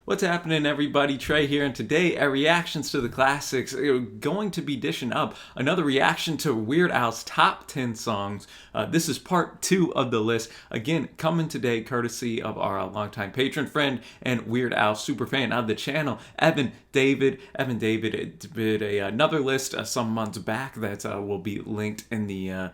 What's happening, everybody? Trey here, and today at Reactions to the Classics, we're going to be dishing up another reaction to Weird Al's top 10 songs. This is part 2 of the list. Again, coming today courtesy of our longtime patron friend and Weird Al superfan of the channel, Evan David. Evan David did another list some months back that will be linked in the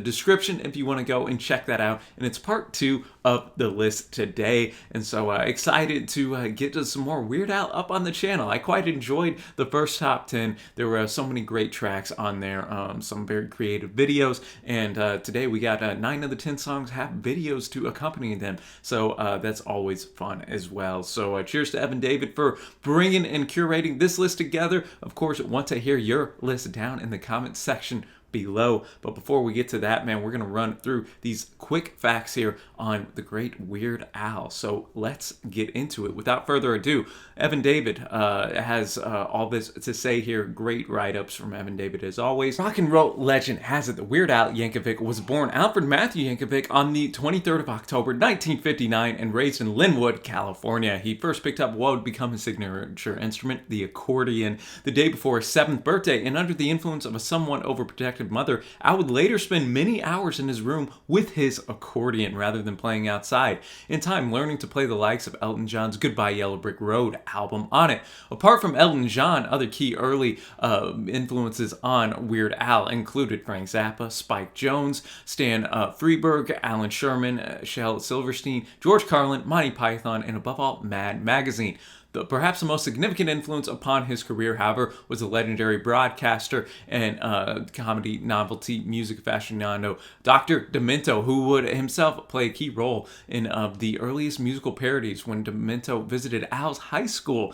description if you want to go and check that out. And it's part 2 of the list today, and so excited to get to some more Weird Al up on the channel. I quite enjoyed the first top 10. There were so many great tracks on there, some very creative videos, and today we got 9 of the 10 songs have videos to accompany them, so that's always fun as well. So cheers to Evan David for bringing and curating this list together. Of course, want to hear your list down in the comments section below. But before we get to that, man, we're going to run through these quick facts here on the great Weird Al. So let's get into it. Without further ado, Evan David has all this to say here. Great write-ups from Evan David as always. Rock and roll legend has it that Weird Al Yankovic was born Alfred Matthew Yankovic on the 23rd of October 1959 and raised in Linwood, California. He first picked up what would become his signature instrument, the accordion, the day before his 7th birthday, and under the influence of a somewhat overprotective mother, Al would later spend many hours in his room with his accordion rather than playing outside, in time learning to play the likes of Elton John's Goodbye Yellow Brick Road album on it. Apart from Elton John, other key early influences on Weird Al included Frank Zappa, Spike Jones, Stan Freberg, Alan Sherman, Shel Silverstein, George Carlin, Monty Python, and above all, Mad Magazine. Perhaps the most significant influence upon his career, however, was the legendary broadcaster and comedy novelty music aficionado Dr. Demento, who would himself play a key role in the earliest musical parodies when Demento visited Al's high school.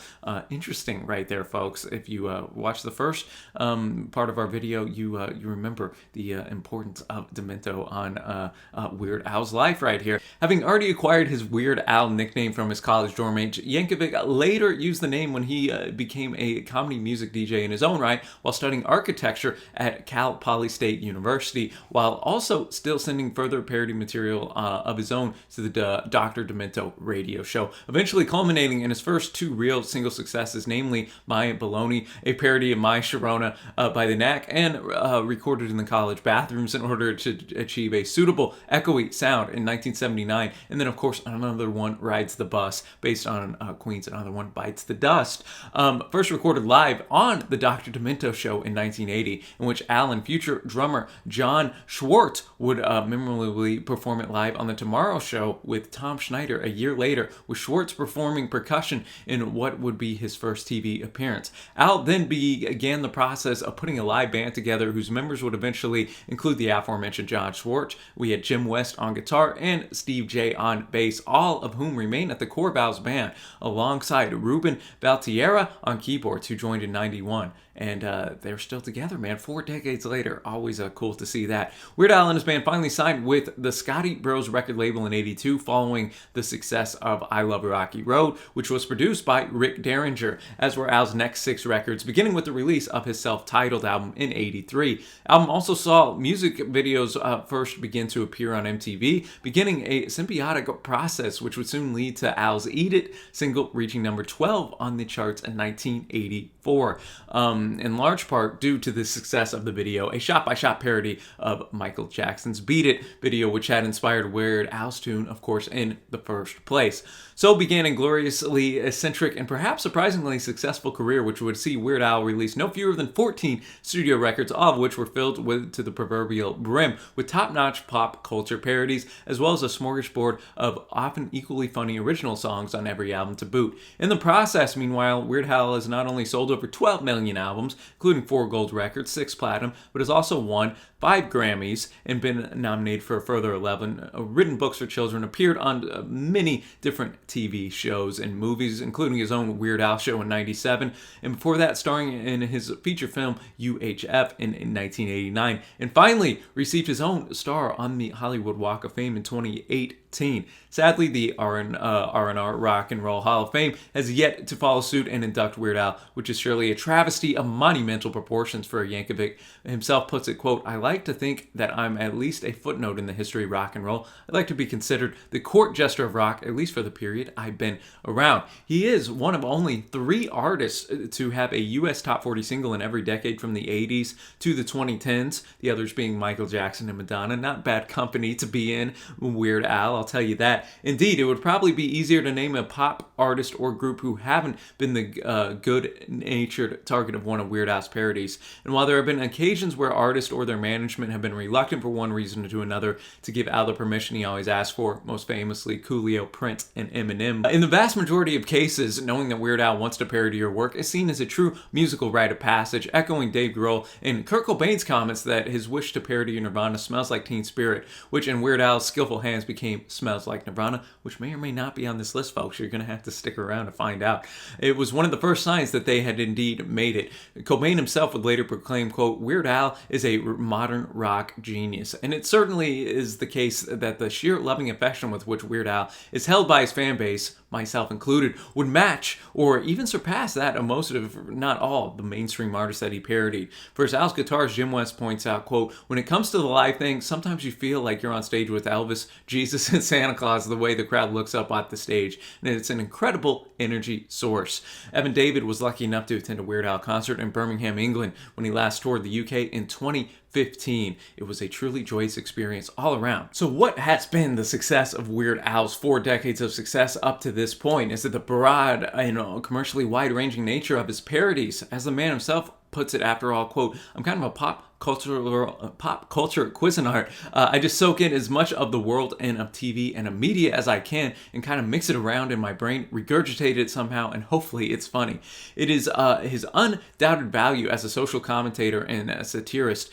Interesting right there, folks. If you watch the first part of our video, you remember the importance of Demento on Weird Al's life right here. Having already acquired his Weird Al nickname from his college dorm mate, Yankovic later used the name when he became a comedy music DJ in his own right while studying architecture at Cal Poly State University, while also still sending further parody material of his own to the Dr. Demento radio show, eventually culminating in his first 2 real single successes, namely My Baloney, a parody of My Sharona by the Knack, and recorded in the college bathrooms in order to achieve a suitable echoey sound in 1979, and then of course Another One Rides the Bus, based on Queen's Another One Bites the Dust, first recorded live on the Dr. Demento show in 1980, in which Al and future drummer John Schwartz would memorably perform it live on the Tomorrow Show with Tom Schneider a year later, with Schwartz performing percussion in what would be his first TV appearance. Al then began the process of putting a live band together whose members would eventually include the aforementioned John Schwartz. We had Jim West on guitar and Steve J on bass, all of whom remain at the core of Al's band, alongside Ruben Valtierra on keyboards, who joined in 91. And they're still together, man, 4 decades later. Always cool to see that. Weird Al and his band finally signed with the Scotty Bros record label in 82 following the success of I Love Rocky Road, which was produced by Rick Derringer, as were Al's next 6 records, beginning with the release of his self-titled album in 83. Album also saw music videos first begin to appear on MTV, beginning a symbiotic process which would soon lead to Al's Eat It single reaching number 12 on the charts in 1984. In large part due to the success of the video, a shot-by-shot parody of Michael Jackson's Beat It video, which had inspired Weird Al's tune, of course, in the first place. So began a gloriously eccentric and perhaps surprisingly successful career, which would see Weird Al release no fewer than 14 studio records, all of which were filled to the proverbial brim with top-notch pop culture parodies, as well as a smorgasbord of often equally funny original songs on every album to boot. In the process, meanwhile, Weird Al has not only sold over 12 million albums, including 4 gold records, 6 platinum, but has also won 5 Grammys and been nominated for a further 11. Written books for children, appeared on many different TV shows and movies, including his own Weird Al show in 97, and before that starring in his feature film UHF in 1989, and finally received his own star on the Hollywood Walk of Fame in 2018. Sadly, the R&R Rock and Roll Hall of Fame has yet to follow suit and induct Weird Al, which is surely a travesty of monumental proportions for Yankovic himself puts it, quote, "I like to think that I'm at least a footnote in the history of rock and roll. I'd like to be considered the court jester of rock, at least for the period I've been around." He is one of only 3 artists to have a U.S. top 40 single in every decade from the 80s to the 2010s, the others being Michael Jackson and Madonna. Not bad company to be in, Weird Al, I'll tell you that. Indeed, it would probably be easier to name a pop artist or group who haven't been the good-natured target of one of Weird Al's parodies. And while there have been occasions where artists or their management have been reluctant for one reason or to another to give Al the permission he always asked for, most famously Coolio, Prince, and Eminem, in the vast majority of cases, knowing that Weird Al wants to parody your work is seen as a true musical rite of passage, echoing Dave Grohl and Kurt Cobain's comments that his wish to parody Nirvana smells like Teen Spirit, which in Weird Al's skillful hands became Smells Like Nirvana, which may or may not be on this list, folks. You're going to have to stick around to find out. It was one of the first signs that they had indeed made it. Cobain himself would later proclaim, quote, "Weird Al is a modern rock genius." And it certainly is the case that the sheer loving affection with which Weird Al is held by his fan base, myself included, would match or even surpass that of most, if not all, the mainstream artists that he parodied. For his Al's guitarist, Jim West points out, quote, "When it comes to the live thing, sometimes you feel like you're on stage with Elvis, Jesus, and Santa Claus, the way the crowd looks up at the stage. And it's an incredible energy source." Evan David was lucky enough to attend a Weird Al concert in Birmingham, England, when he last toured the UK in 2015. It was a truly joyous experience all around. So what has been the success of Weird Al's 4 decades of success up to this point? Is it the broad, commercially wide-ranging nature of his parodies? As the man himself puts it, after all, quote, "I'm kind of a pop culture Cuisinart. I just soak in as much of the world and of TV and of media as I can and kind of mix it around in my brain, regurgitate it somehow, and hopefully it's funny." It is his undoubted value as a social commentator and a satirist,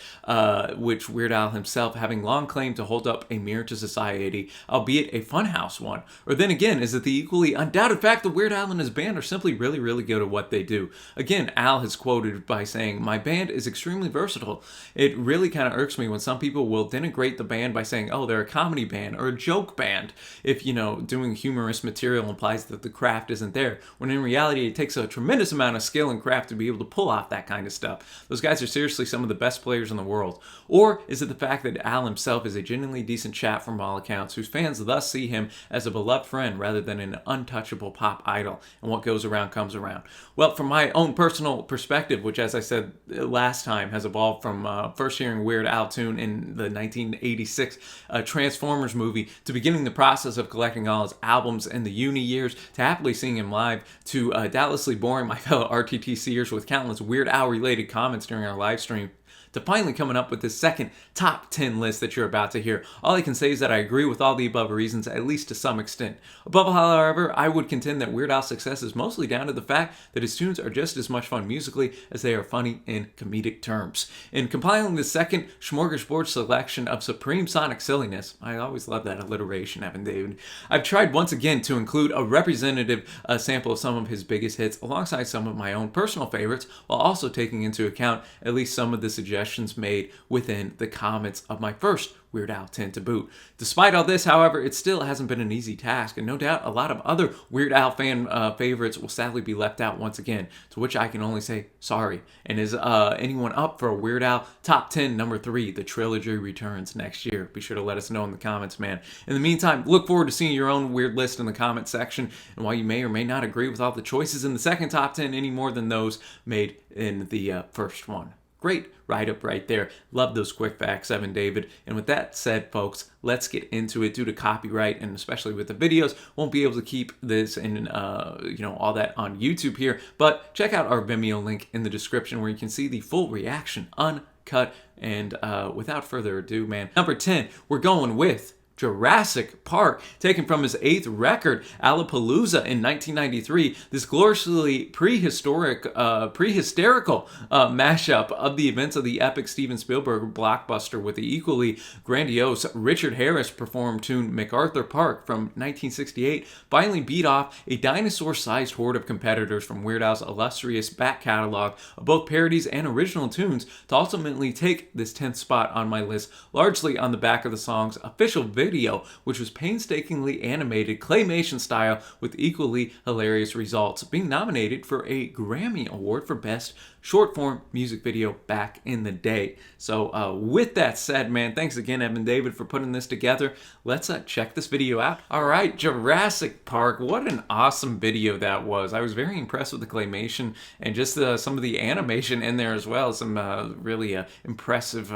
which Weird Al himself having long claimed to hold up a mirror to society, albeit a funhouse one. Or then again, is it the equally undoubted fact that Weird Al and his band are simply really, really good at what they do? Again, Al has quoted by saying, "My band is extremely versatile. It really kind of irks me when some people will denigrate the band by saying, oh, they're a comedy band or a joke band, if, doing humorous material implies that the craft isn't there, when in reality it takes a tremendous amount of skill and craft to be able to pull off that kind of stuff. Those guys are seriously some of the best players in the world." Or is it the fact that Al himself is a genuinely decent chap from all accounts, whose fans thus see him as a beloved friend rather than an untouchable pop idol, and what goes around comes around? Well, from my own personal perspective, which, as I said last time, has evolved from first hearing Weird Al tune in the 1986 Transformers movie to beginning the process of collecting all his albums in the uni years, to happily seeing him live, to doubtlessly boring my fellow RTTCers with countless Weird Al related comments during our live stream, to finally coming up with this second top 10 list that you're about to hear. All I can say is that I agree with all the above reasons, at least to some extent. Above all, however, I would contend that Weird Al's success is mostly down to the fact that his tunes are just as much fun musically as they are funny in comedic terms. In compiling the second smorgasbord selection of supreme sonic silliness, I always love that alliteration, Evan David, I've tried once again to include a representative sample of some of his biggest hits alongside some of my own personal favorites, while also taking into account at least some of the suggestions made within the comments of my first Weird Al 10 to boot. Despite all this, however, it still hasn't been an easy task, and no doubt a lot of other Weird Al fan favorites will sadly be left out once again, to which I can only say sorry. And is anyone up for a Weird Al Top 10 number 3, the trilogy returns next year? Be sure to let us know in the comments, man. In the meantime, look forward to seeing your own weird list in the comment section, and while you may or may not agree with all the choices in the second Top 10 any more than those made in the first one, great write-up right there. Love those quick facts, Evan David. And with that said, folks, let's get into it. Due to copyright, and especially with the videos, won't be able to keep this and all that on YouTube here. But check out our Vimeo link in the description, where you can see the full reaction, uncut. And without further ado, man, number 10, we're going with Jurassic Park, taken from his 8th record, Alapalooza, in 1993. This gloriously prehysterical mashup of the events of the epic Steven Spielberg blockbuster with the equally grandiose Richard Harris performed tune MacArthur Park from 1968 finally beat off a dinosaur-sized horde of competitors from Weird Al's illustrious back catalog of both parodies and original tunes to ultimately take this 10th spot on my list, largely on the back of the song's official video video, which was painstakingly animated claymation style with equally hilarious results, being nominated for a Grammy Award for Best Short Form Music Video back in the day. So with that said, man, thanks again, Evan David, for putting this together. Let's check this video out. All right, Jurassic Park. What an awesome video that was. I was very impressed with the claymation and just some of the animation in there as well. Some really impressive,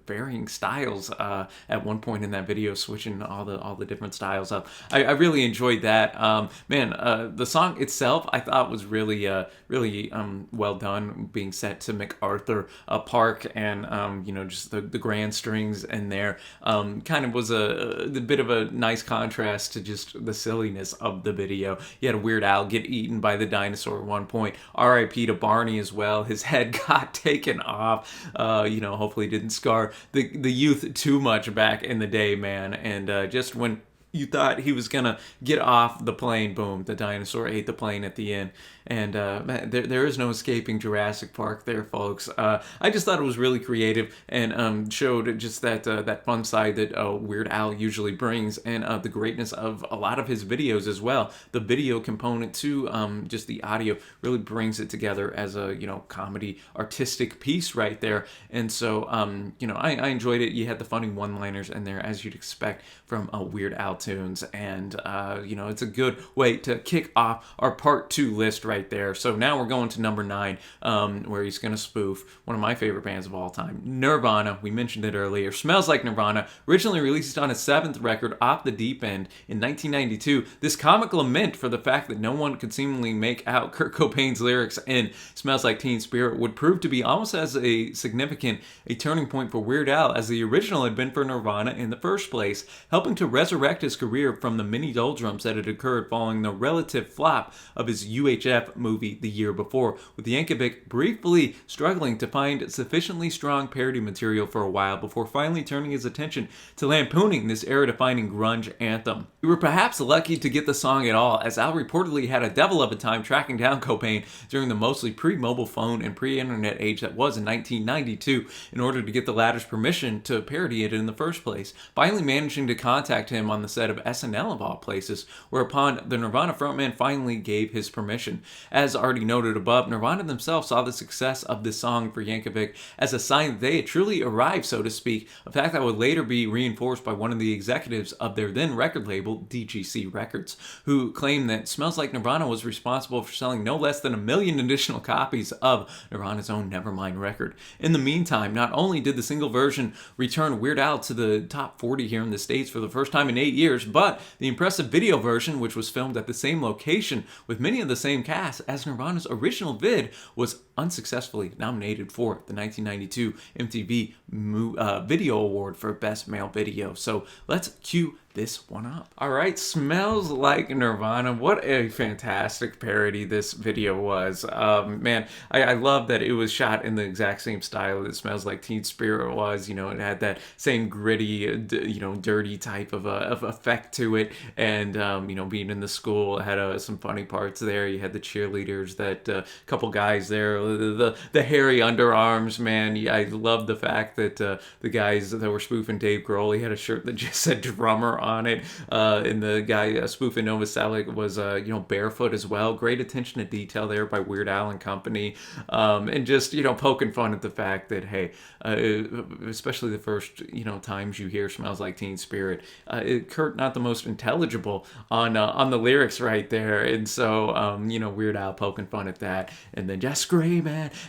varying styles at one point in that video, switching all the different styles up. I really enjoyed that. The song itself I thought was really well done, being set to MacArthur Park, and just the grand strings in there kind of was a bit of a nice contrast to just the silliness of the video. You had a Weird Al get eaten by the dinosaur at one point. R.I.P. to Barney as well. His head got taken off. Hopefully didn't scar the youth too much back in the day, man. And just when you thought he was gonna get off the plane, boom, the dinosaur ate the plane at the end. And man, there is no escaping Jurassic Park there, folks. I just thought it was really creative and showed just that fun side that Weird Al usually brings, and the greatness of a lot of his videos as well. The video component to just the audio really brings it together as a comedy artistic piece right there. And so I enjoyed it. You had the funny one-liners in there, as you'd expect from Weird Al tunes, and it's a good way to kick off our part 2 list right there. So now we're going to number 9, where he's going to spoof one of my favorite bands of all time, Nirvana. We mentioned it earlier. Smells Like Nirvana, originally released on his 7th record, Off the Deep End, in 1992. This comic lament for the fact that no one could seemingly make out Kurt Cobain's lyrics in Smells Like Teen Spirit would prove to be almost as significant a turning point for Weird Al as the original had been for Nirvana in the first place, helping to resurrect his career from the mini doldrums that had occurred following the relative flop of his UHF movie the year before, with Yankovic briefly struggling to find sufficiently strong parody material for a while before finally turning his attention to lampooning this era-defining grunge anthem. We were perhaps lucky to get the song at all, as Al reportedly had a devil of a time tracking down Cobain during the mostly pre-mobile phone and pre-internet age that was in 1992 in order to get the latter's permission to parody it in the first place, finally managing to contact him on the set of SNL of all places, whereupon the Nirvana frontman finally gave his permission. As already noted above, Nirvana themselves saw the success of this song for Yankovic as a sign that they had truly arrived, so to speak, a fact that would later be reinforced by one of the executives of their then record label, DGC Records, who claimed that Smells Like Nirvana was responsible for selling no less than 1 million additional copies of Nirvana's own Nevermind record. In the meantime, not only did the single version return Weird Al to the top 40 here in the States for the first time in 8 years, but the impressive video version, which was filmed at the same location with many of the same cast as Nirvana's original vid, was unsuccessfully nominated for the 1992 MTV Video Award for Best Male Video. So let's cue this one up. All right, Smells Like Nirvana. What a fantastic parody this video was. Man, I love that it was shot in the exact same style that Smells Like Teen Spirit was. It had that same gritty, dirty type of effect to it. And, being in the school, it had some funny parts there. You had the cheerleaders, that couple guys there, the hairy underarms, man. I love the fact that the guys that were spoofing Dave Grohl, he had a shirt that just said drummer on it, and the guy spoofing Novoselic was barefoot as well. Great attention to detail there by Weird Al and company, and just poking fun at the fact that, hey, especially the first times you hear Smells Like Teen Spirit, Kurt not the most intelligible on the lyrics right there, and so Weird Al poking fun at that, and then just screaming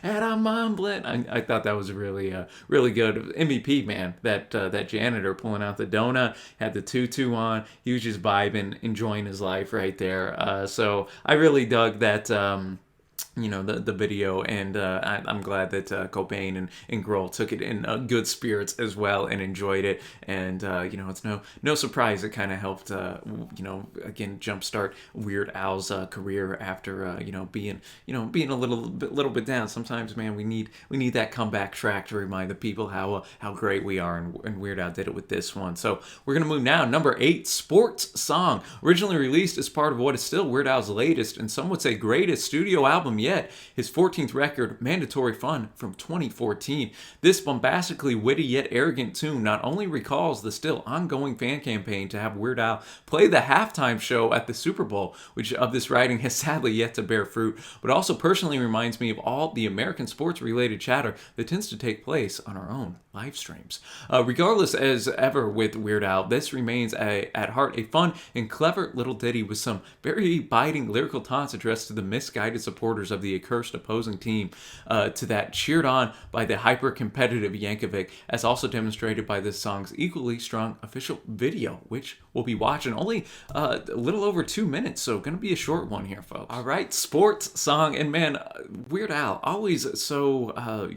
and I'm mumbling. I thought that was really good. MVP, man, that janitor pulling out the donut, had the tutu on, he was just vibing, enjoying his life right there. So I really dug that the video, and I'm glad that Cobain and Grohl took it in good spirits as well and enjoyed it. And it's no surprise it kind of helped again jumpstart Weird Al's career after being a little bit down. Sometimes, man, we need that comeback track to remind the people how great we are, and Weird Al did it with this one. So we're gonna move now. Number 8, Sports Song, originally released as part of what is still Weird Al's latest and some would say greatest studio album yet, his 14th record, Mandatory Fun, from 2014. This bombastically witty yet arrogant tune not only recalls the still ongoing fan campaign to have Weird Al play the halftime show at the Super Bowl, which of this writing has sadly yet to bear fruit, but also personally reminds me of all the American sports-related chatter that tends to take place on our own live streams. Regardless, as ever with Weird Al, this remains at heart a fun and clever little ditty with some very biting lyrical taunts addressed to the misguided supporters of the accursed opposing team, to that cheered on by the hyper-competitive Yankovic, as also demonstrated by this song's equally strong official video, which we'll be watching only a little over 2 minutes, so gonna be a short one here, folks. All right, sports song, and man, Weird Al always so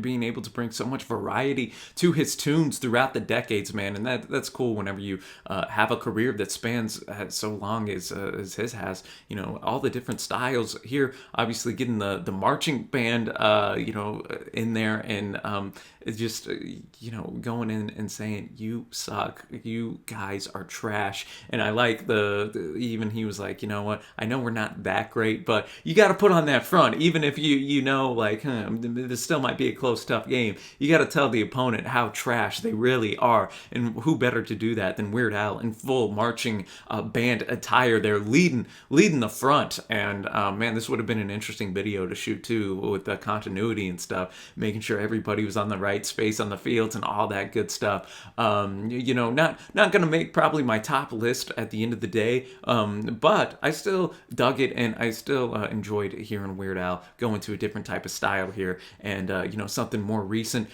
being able to bring so much variety to his tunes throughout the decades, man, and that's cool whenever you have a career that spans so long as his has. You know, all the different styles here, obviously getting the marching band in there, and just going in and saying, you suck, you guys are trash. And I like even he was like, you know what, I know we're not that great, but you got to put on that front, even if this still might be a close, tough game. You got to tell the opponent how trash they really are, and who better to do that than Weird Al in full marching band attire there, leading the front. And man, this would have been an interesting video to shoot too, with the continuity and stuff, making sure everybody was on the right space on the fields and all that good stuff. Not gonna make probably my top list at the end of the day, but I still dug it, and I still enjoyed hearing Weird Al go into a different type of style here, and something more recent,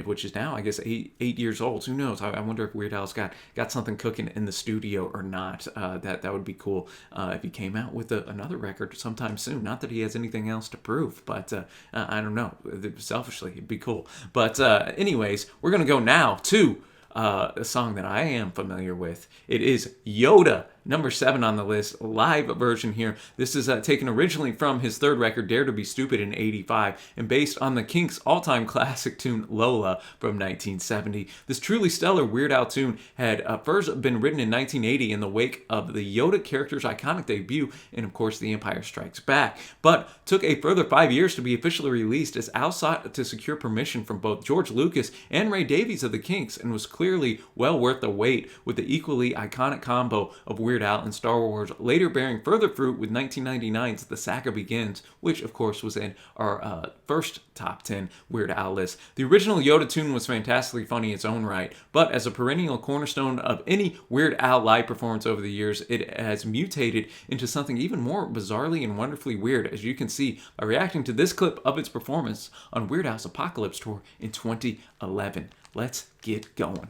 which is now I guess eight years old. Who knows? I wonder if Weird Al's got something cooking in the studio or not. That would be cool if he came out with another record sometime soon. Not that he has anything else to prove, but I don't know. Selfishly, it'd be cool. But anyways, we're gonna go now to a song that I am familiar with. It is Yoda, number 7 on the list, live version here. This is taken originally from his third record, Dare to Be Stupid, in '85, and based on the Kinks' all-time classic tune, Lola, from 1970. This truly stellar Weird Al tune had first been written in 1980 in the wake of the Yoda character's iconic debut in, of course, The Empire Strikes Back, but took a further 5 years to be officially released, as Al sought to secure permission from both George Lucas and Ray Davies of the Kinks, and was clearly well worth the wait, with the equally iconic combo of Weird Al and Star Wars later bearing further fruit with 1999's The Saga Begins, which of course was in our first top 10 Weird Al list. The original Yoda tune was fantastically funny in its own right, but as a perennial cornerstone of any Weird Al live performance over the years, it has mutated into something even more bizarrely and wonderfully weird, as you can see by reacting to this clip of its performance on Weird Al's Apocalypse Tour in 2011. Let's get going.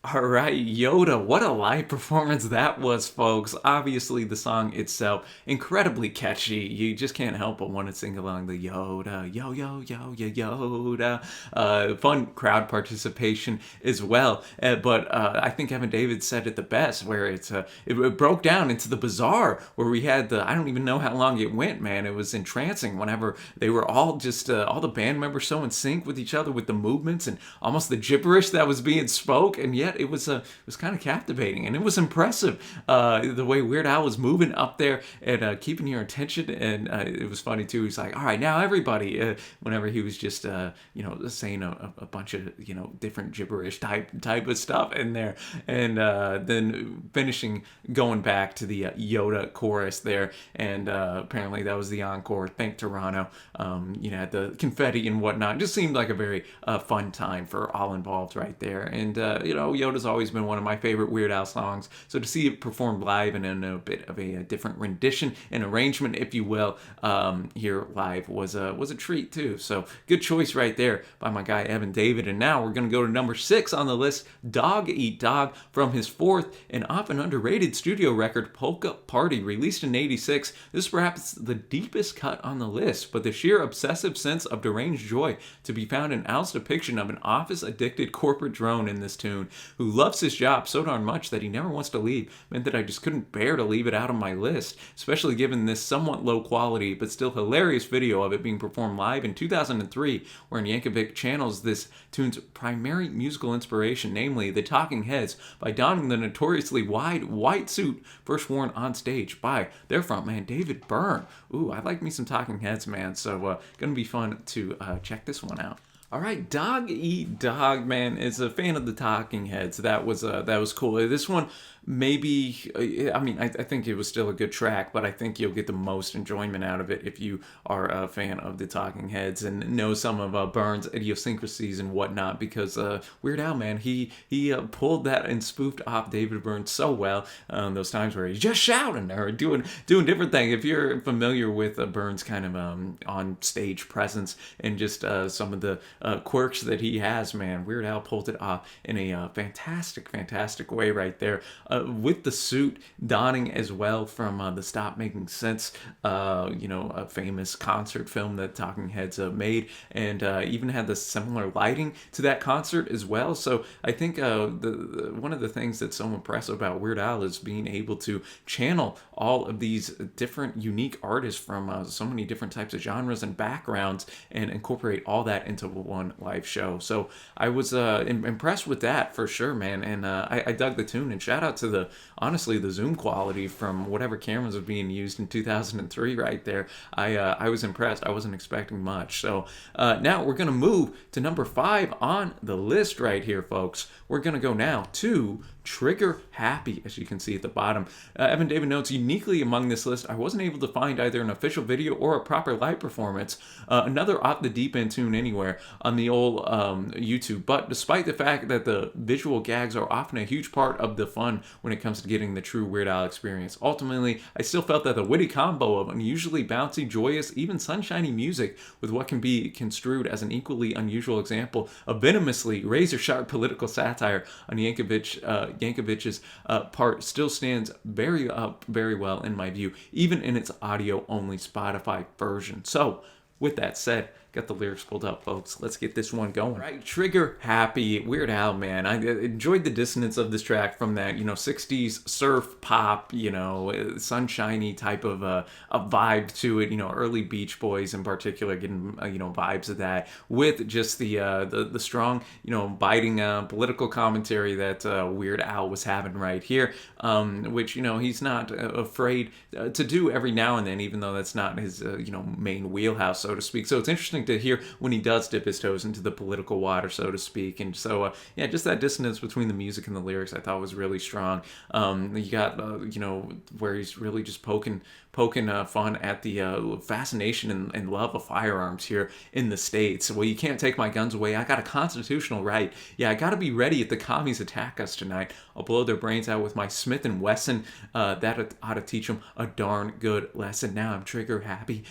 All right, Yoda, what a live performance that was, folks. Obviously, the song itself, incredibly catchy. You just can't help but want to sing along the Yoda, yo, yo, yo, yo, Yoda. Fun crowd participation as well. But I think Evan David said it the best, where it broke down into the bizarre, where we had I don't even know how long it went, man. It was entrancing whenever they were all just, all the band members so in sync with each other with the movements and almost the gibberish that was being spoke, and yet it was kind of captivating, and it was impressive the way Weird Al was moving up there and keeping your attention. And it was funny too. He's like, "All right, now everybody," whenever he was just saying a bunch of different gibberish type of stuff in there, and then finishing going back to the Yoda chorus there, and apparently that was the encore. Thank Toronto. Had the confetti and whatnot. It just seemed like a very fun time for all involved right there. And Yoda's always been one of my favorite Weird Al songs, so to see it performed live and in a bit of a different rendition and arrangement, if you will, here live was a treat too. So good choice right there by my guy Evan David. And now we're going to go to number 6 on the list, Dog Eat Dog, from his fourth and often underrated studio record, Polka Party, released in '86. This is perhaps the deepest cut on the list, but the sheer obsessive sense of deranged joy to be found in Al's depiction of an office-addicted corporate drone in this tune who loves his job so darn much that he never wants to leave, meant that I just couldn't bear to leave it out of my list, especially given this somewhat low quality but still hilarious video of it being performed live in 2003, wherein Yankovic channels this tune's primary musical inspiration, namely the Talking Heads, by donning the notoriously wide white suit first worn on stage by their frontman David Byrne. Ooh, I like me some Talking Heads, man, so gonna be fun to check this one out. All right, Dog Eat Dog, man, is a fan of the Talking Heads. That was cool. This one, maybe, I mean, I think it was still a good track, but I think you'll get the most enjoyment out of it if you are a fan of the Talking Heads and know some of Burns' idiosyncrasies and whatnot, because Weird Al, man, he pulled that and spoofed off David Byrne so well. Those times where he's just shouting or doing different things. If you're familiar with Burns' kind of on stage presence and just some of the quirks that he has, man, Weird Al pulled it off in a fantastic way right there. With the suit donning as well from the Stop Making Sense, a famous concert film that Talking Heads made, and even had the similar lighting to that concert as well. So I think one of the things that's so impressive about Weird Al is being able to channel all of these different unique artists from so many different types of genres and backgrounds and incorporate all that into one live show. So I was impressed with that for sure, man, and I dug the tune, and shout out to honestly the zoom quality from whatever cameras are being used in 2003 right there. I was impressed. I wasn't expecting much. So now we're gonna move to number 5 on the list right here, folks. We're gonna go now to Trigger Happy, as you can see at the bottom. Evan David notes, uniquely among this list, I wasn't able to find either an official video or a proper live performance, another off the deep end tune anywhere on the old YouTube. But despite the fact that the visual gags are often a huge part of the fun when it comes to getting the true Weird Al experience, ultimately, I still felt that the witty combo of unusually bouncy, joyous, even sunshiny music with what can be construed as an equally unusual example of venomously razor-sharp political satire on Yankovic's part still stands very well in my view, even in its audio-only Spotify version. So, with that said, got the lyrics pulled up, folks. Let's get this one going. Right, Trigger Happy, Weird Al, man. I enjoyed the dissonance of this track from that, 60s surf pop, sunshiny type of a vibe to it. Early Beach Boys in particular, getting vibes of that, with just the strong, biting political commentary that Weird Al was having right here, which he's not afraid to do every now and then, even though that's not his main wheelhouse, so to speak. So it's interesting to hear when he does dip his toes into the political water, so to speak. And so just that dissonance between the music and the lyrics I thought was really strong. You got where he's really just poking fun at the fascination and love of firearms here in the States. Well, you can't take my guns away. I got a constitutional right. Yeah, I gotta be ready if the commies attack us tonight. I'll blow their brains out with my Smith & Wesson. That ought to teach them a darn good lesson. Now I'm trigger happy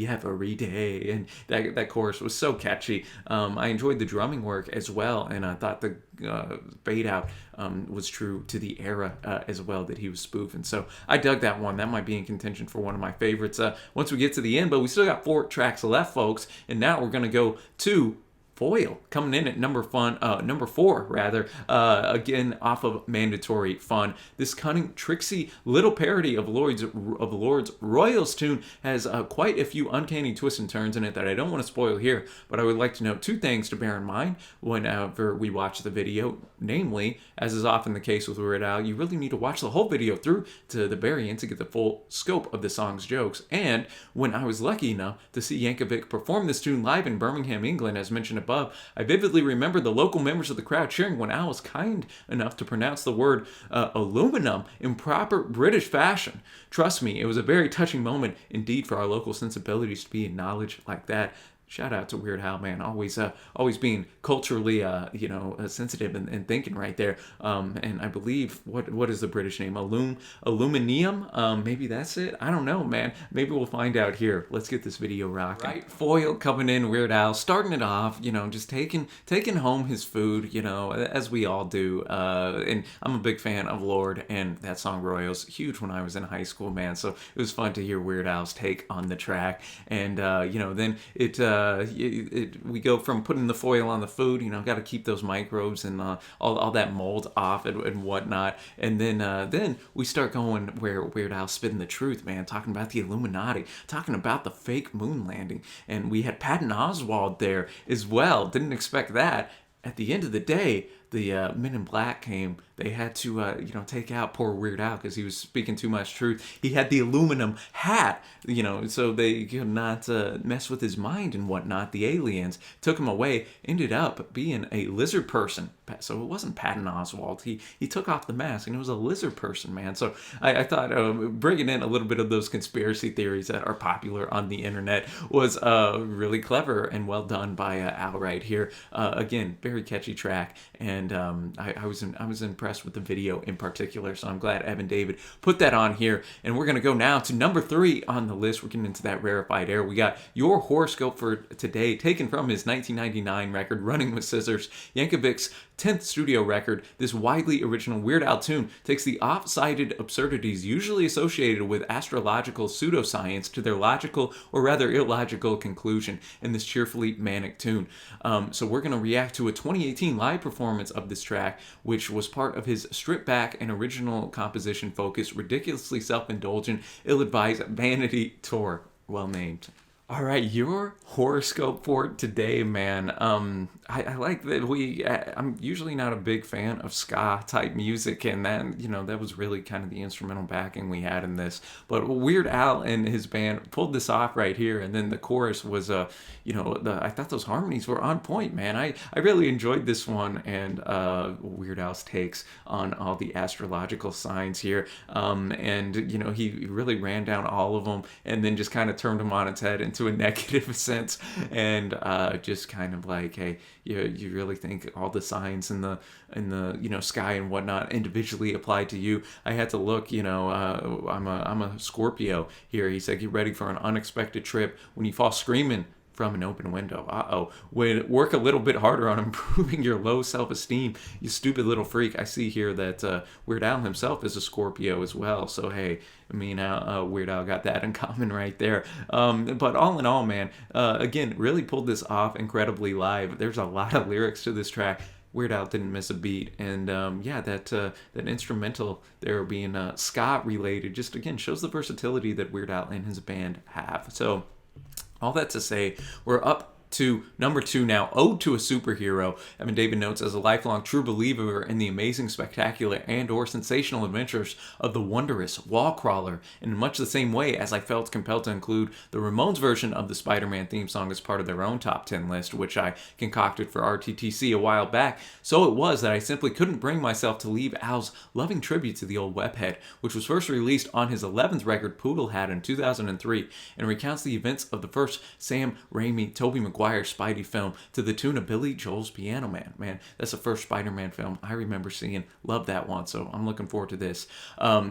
every day. And that chorus was so catchy. I enjoyed the drumming work as well, and I thought the fade out was true to the era as well that he was spoofing. So I dug that one. That might be in contention for one of my favorites once we get to the end, but we still got 4 tracks left, folks, and now we're going to go to Foil, coming in at number 4, rather, again off of Mandatory Fun. This cunning, tricksy little parody of Lord's Royals tune has quite a few uncanny twists and turns in it that I don't want to spoil here, but I would like to note 2 things to bear in mind whenever we watch the video. Namely, as is often the case with Weird Al, you really need to watch the whole video through to the very end to get the full scope of the song's jokes. And when I was lucky enough to see Yankovic perform this tune live in Birmingham, England, as mentioned above, I vividly remember the local members of the crowd cheering when Al was kind enough to pronounce the word aluminum in proper British fashion. Trust me, it was a very touching moment indeed for our local sensibilities to be acknowledged like that. Shout out to Weird Al, man, always being culturally, sensitive and thinking right there. And I believe, what is the British name? Aluminium? Maybe that's it? I don't know, man. Maybe we'll find out here. Let's get this video rocking. Right, Foil coming in, Weird Al, starting it off, just taking home his food, as we all do. And I'm a big fan of Lorde and that song Royals. Huge when I was in high school, man. So it was fun to hear Weird Al's take on the track. And, then it we go from putting the foil on the food, got to keep those microbes and all that mold off and whatnot. And then we start going where Weird Al spitting the truth, man, talking about the Illuminati, talking about the fake moon landing. And we had Patton Oswalt there as well. Didn't expect that. At the end of the day, the Men in Black came. They had to, take out poor Weird Al because he was speaking too much truth. He had the aluminum hat, so they could not mess with his mind and whatnot. The aliens took him away, ended up being a lizard person. So it wasn't Patton Oswalt. He took off the mask and it was a lizard person, man. So I thought bringing in a little bit of those conspiracy theories that are popular on the internet was really clever and well done by Al right here. Again, very catchy track, and I was impressed with the video in particular, so I'm glad Evan David put that on here. And we're going to go now to number 3 on the list. We're getting into that rarefied air. We got Your Horoscope for today, taken from his 1999 record, Running with Scissors, Yankovic's 10th studio record. This widely original Weird Al tune takes the off-sided absurdities usually associated with astrological pseudoscience to their logical, or rather illogical, conclusion in this cheerfully manic tune. So we're going to react to a 2018 live performance of this track, which was part of his stripped back and original composition focused, ridiculously self-indulgent, ill-advised vanity tour. Well named. All right, Your Horoscope for today, man. I like that I'm usually not a big fan of ska type music, and that was really kind of the instrumental backing we had in this. But Weird Al and his band pulled this off right here, and then the chorus was I thought those harmonies were on point, man. I really enjoyed this one, and Weird Al's takes on all the astrological signs here, and he really ran down all of them, and then just kind of turned them on its head into a negative sense, and just kind of like, hey, you really think all the signs in the sky and whatnot individually apply to you? I had to look. I'm a Scorpio here. He said, get ready for an unexpected trip when you fall screaming from an open window. Work a little bit harder on improving your low self-esteem, you stupid little freak. I see here that Weird Al himself is a Scorpio as well. So, hey, Weird Al got that in common right there. But all in all, man, again, really pulled this off incredibly live. There's a lot of lyrics to this track. Weird Al didn't miss a beat, and that instrumental there being ska related just again shows the versatility that Weird Al and his band have. So all that to say, we're up to number 2 now, Ode to a Superhero. Evan David notes, as a lifelong true believer in the amazing, spectacular, and or sensational adventures of the wondrous wall crawler, in much the same way as I felt compelled to include the Ramones version of the Spider-Man theme song as part of their own top 10 list, which I concocted for RTTC a while back, so it was that I simply couldn't bring myself to leave Al's loving tribute to the old webhead, which was first released on his 11th record, Poodle Hat, in 2003, and recounts the events of the first Sam Raimi, Tobey Maguire Spidey film to the tune of Billy Joel's Piano Man. Man, that's the first Spider-Man film I remember seeing. Loved that one, so I'm looking forward to this.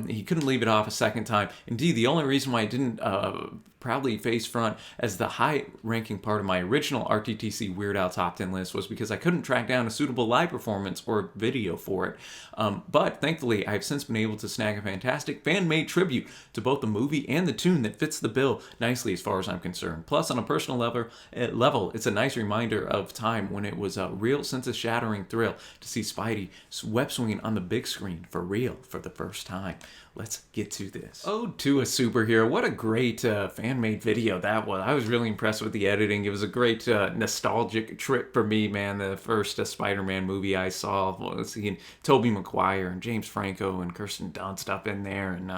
He couldn't leave it off a second time. Indeed, the only reason why I didn't proudly face front as the high-ranking part of my original RTTC Weird Al Top 10 list was because I couldn't track down a suitable live performance or video for it. But thankfully, I've since been able to snag a fantastic fan-made tribute to both the movie and the tune that fits the bill nicely as far as I'm concerned. Plus, on a personal level, it's a nice reminder of time when it was a real sense-shattering thrill to see Spidey web-swinging on the big screen for real for the first time. Let's get to this. Ode to a Superhero. What a great fan-made video that was. I was really impressed with the editing. It was a great nostalgic trip for me, man. The first Spider-Man movie I saw was seeing Tobey Maguire and James Franco and Kirsten Dunst up in there. And,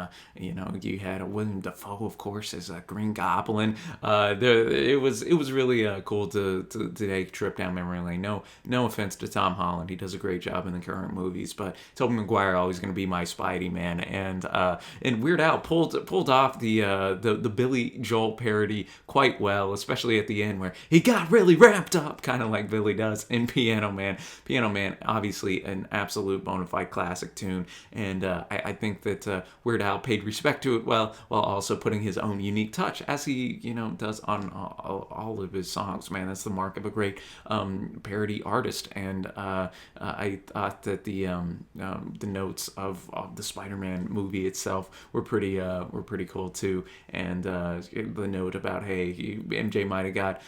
you had William Dafoe, of course, as a Green Goblin. It was really cool to take a trip down memory lane. No offense to Tom Holland. He does a great job in the current movies. But Tobey Maguire always going to be my Spidey, man. And Weird Al pulled off the Billy Joel parody quite well, especially at the end where he got really ramped up, kind of like Billy does in Piano Man. Piano Man, obviously an absolute bona fide classic tune, and I think that Weird Al paid respect to it well, while also putting his own unique touch, as he does on all of his songs. Man, that's the mark of a great parody artist, and I thought that the notes of the Spider-Man movie movie itself were pretty cool too. And the note about, hey, MJ might have got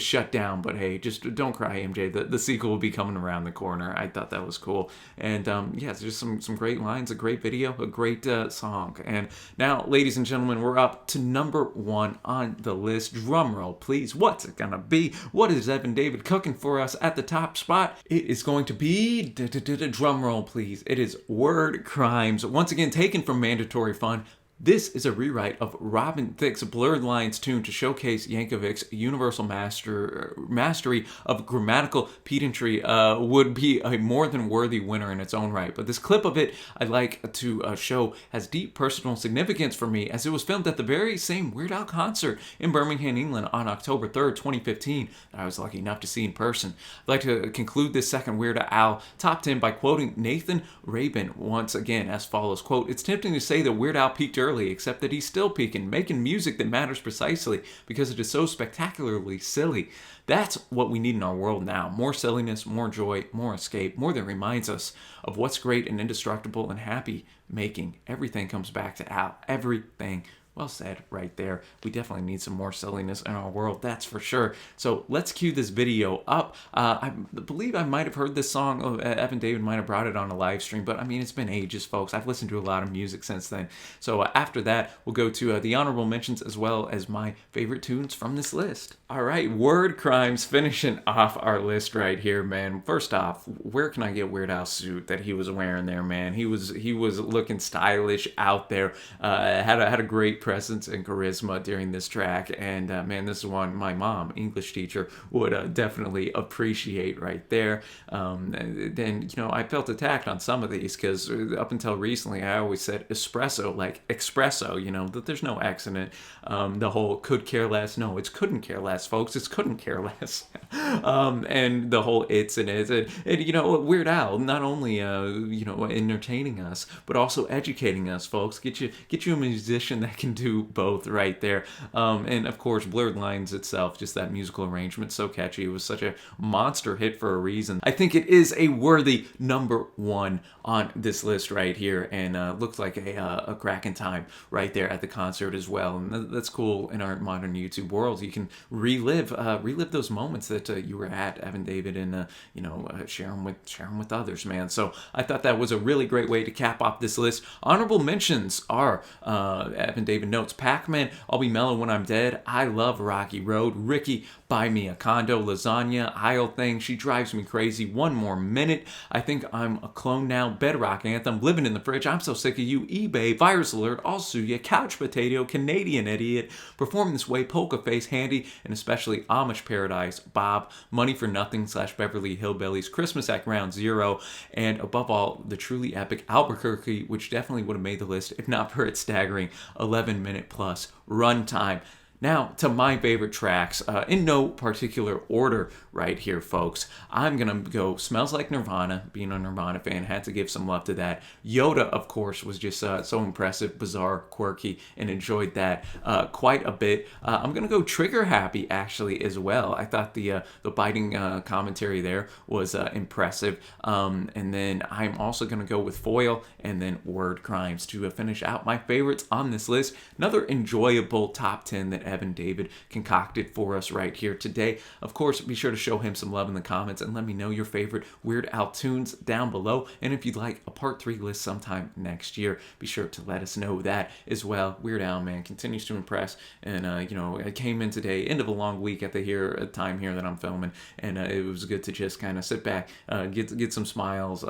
shut down, but hey, just don't cry, MJ. The sequel will be coming around the corner. I thought that was cool. And yeah, it's just some great lines, a great video, a great song. And now, ladies and gentlemen, we're up to number 1 on the list. Drum roll, please. What's it gonna be? What is Evan David cooking for us at the top spot? It is going to be, drum roll, please. It is Word Crimes, once again taken from Mandatory Fun. This is a rewrite of Robin Thicke's Blurred Lines tune to showcase Yankovic's universal mastery of grammatical pedantry. Would be a more than worthy winner in its own right. But this clip of it, I'd like to show, has deep personal significance for me, as it was filmed at the very same Weird Al concert in Birmingham, England on October 3rd, 2015, that I was lucky enough to see in person. I'd like to conclude this second Weird Al Top 10 by quoting Nathan Rabin once again as follows, quote, "It's tempting to say that Weird Al peaked early, except that he's still peaking, making music that matters precisely because it is so spectacularly silly. That's what we need in our world now. More silliness, more joy, more escape, more that reminds us of what's great and indestructible and happy making. Everything comes back to Al. Everything." Well said right there. We definitely need some more silliness in our world, that's for sure. So let's cue this video up. I believe I might have heard this song. Oh, Evan David might have brought it on a live stream, but I mean, it's been ages, folks. I've listened to a lot of music since then. So after that, we'll go to the honorable mentions as well as my favorite tunes from this list. All right, Word Crimes finishing off our list right here, man. First off, where can I get Weird Al's suit that he was wearing there, man? He was looking stylish out there. Had a great presence and charisma during this track, and man, this is one my mom, English teacher, would definitely appreciate right there. Then, you know, I felt attacked on some of these because up until recently I always said espresso like espresso, you know, that there's no X in it. The whole could care less, no, it's couldn't care less, folks, it's couldn't care less. And the whole it's and it's, and you know, Weird Al not only you know, entertaining us but also educating us, folks. Get you a musician that can do both right there. And of course, Blurred Lines itself, just that musical arrangement, so catchy. It was such a monster hit for a reason. I think it is a worthy number 1 on this list right here, and looks like a cracking time right there at the concert as well. And that's cool in our modern YouTube world. You can relive those moments that you were at, Evan David, and you know, share them with others, man. So I thought that was a really great way to cap off this list. Honorable mentions are Evan David notes, Pac-Man, I'll Be Mellow When I'm Dead, I Love Rocky Road, Ricky, Buy Me a Condo, Lasagna, Isle Thing, She Drives Me Crazy, One More Minute, I Think I'm a Clone Now, Bedrock Anthem, Living in the Fridge, I'm So Sick of You, eBay, Virus Alert, I'll Sue Ya, Couch Potato, Canadian Idiot, Perform This Way, Polka Face, Handy, and especially Amish Paradise, Bob, Money for Nothing / Beverly Hillbillies, Christmas at Ground Zero, and above all, the truly epic Albuquerque, which definitely would have made the list if not for its staggering 11-minute plus runtime. Now to my favorite tracks, in no particular order right here, folks. I'm going to go Smells Like Nirvana. Being a Nirvana fan, had to give some love to that. Yoda, of course, was just so impressive, bizarre, quirky, and enjoyed that quite a bit. I'm going to go Trigger Happy, actually, as well. I thought the biting commentary there was impressive. And then I'm also going to go with Foil and then Word Crimes to finish out my favorites on this list. Another enjoyable top 10 that Evan David concocted for us right here today. Of course, be sure to show him some love in the comments and let me know your favorite Weird Al tunes down below. And if you'd like a part 3 list sometime next year, be sure to let us know that as well. Weird Al, man, continues to impress. And, you know, I came in today, end of a long week at the time here that I'm filming, and it was good to just kind of sit back, get some smiles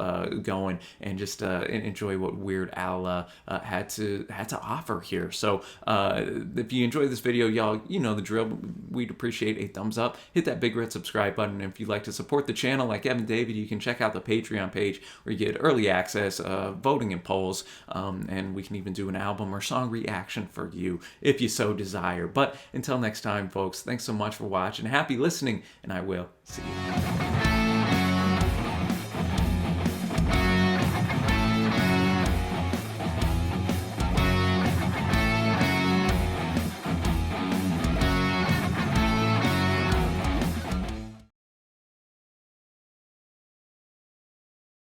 going, and just enjoy what Weird Al had to offer here. So if you enjoyed this video, y'all, you know the drill. We'd appreciate a thumbs up. Hit that big red subscribe button. And if you'd like to support the channel like Evan David, you can check out the Patreon page where you get early access, voting in polls, and we can even do an album or song reaction for you if you so desire. But until next time, folks, thanks so much for watching. Happy listening, and I will see you.